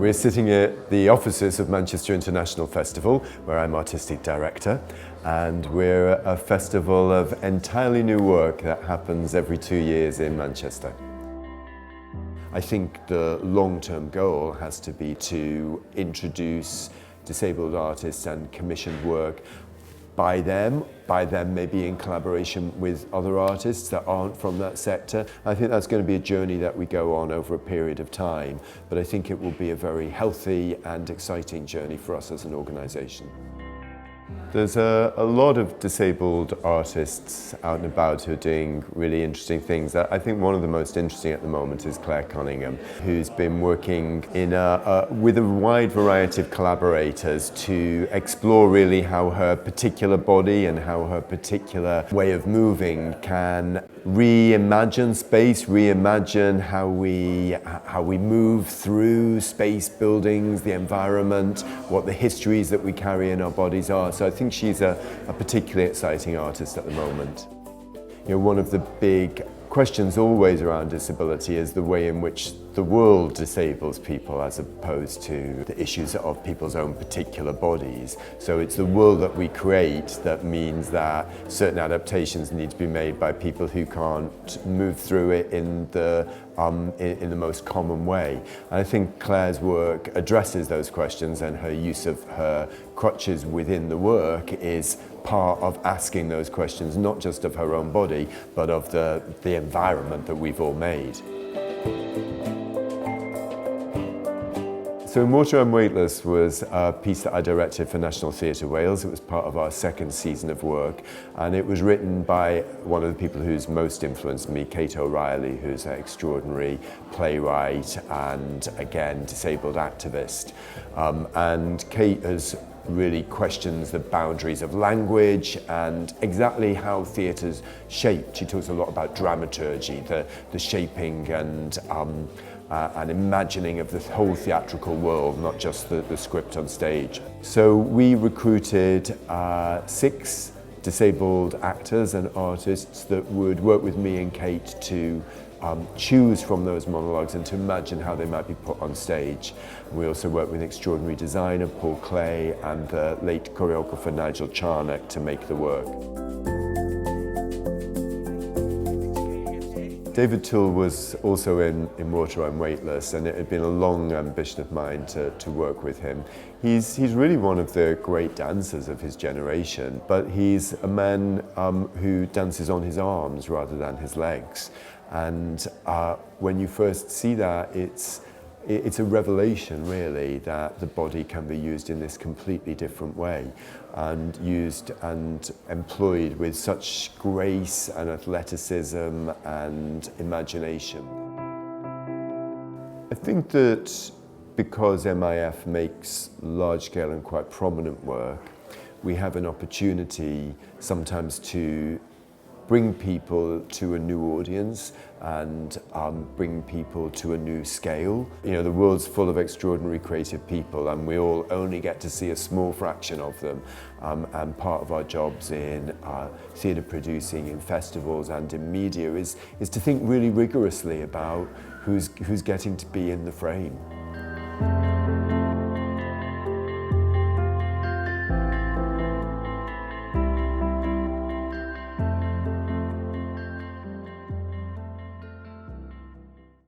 We're sitting at the offices of Manchester International Festival, where I'm artistic director, and we're a festival of entirely new work that happens every 2 years in Manchester. I think the long-term goal has to be to introduce disabled artists and commissioned work by them maybe in collaboration with other artists that aren't from that sector. I think that's going to be a journey that we go on over a period of time, but I think it will be a very healthy and exciting journey for us as an organisation. There's a lot of disabled artists out and about who are doing really interesting things. I think one of the most interesting at the moment is Claire Cunningham, who's been working with a wide variety of collaborators to explore really how her particular body and how her particular way of moving can reimagine space, reimagine how we move through space, buildings, the environment, what the histories that we carry in our bodies are. So I think she's a particularly exciting artist at the moment. You know, one of the big questions always around disability is the way in which the world disables people as opposed to the issues of people's own particular bodies. So it's the world that we create that means that certain adaptations need to be made by people who can't move through it in the most common way. And I think Claire's work addresses those questions, and her use of her crutches within the work is part of asking those questions, not just of her own body, but of the environment that we've all made. So Water I'm Weightless was a piece that I directed for National Theatre Wales. It was part of our second season of work, and it was written by one of the people who's most influenced me, Kate O'Reilly, who's an extraordinary playwright and, again, disabled activist. And Kate has really questions the boundaries of language and exactly how theatre's shaped. She talks a lot about dramaturgy, the shaping and imagining of the whole theatrical world, not just the script on stage. So we recruited 6 disabled actors and artists that would work with me and Kate to choose from those monologues and to imagine how they might be put on stage. We also worked with an extraordinary designer, Paul Clay, and the late choreographer Nigel Charnock to make the work. David Toole was also in Water I'm Weightless, and it had been a long ambition of mine to work with him. He's really one of the great dancers of his generation, but he's a man who dances on his arms rather than his legs. And when you first see that, it's a revelation, really, that the body can be used in this completely different way and used and employed with such grace and athleticism and imagination. I think that because MIF makes large-scale and quite prominent work, we have an opportunity sometimes to bring people to a new audience and bring people to a new scale. You know, the world's full of extraordinary creative people, and we all only get to see a small fraction of them. And part of our jobs in theatre producing, in festivals and in media is to think really rigorously about who's getting to be in the frame.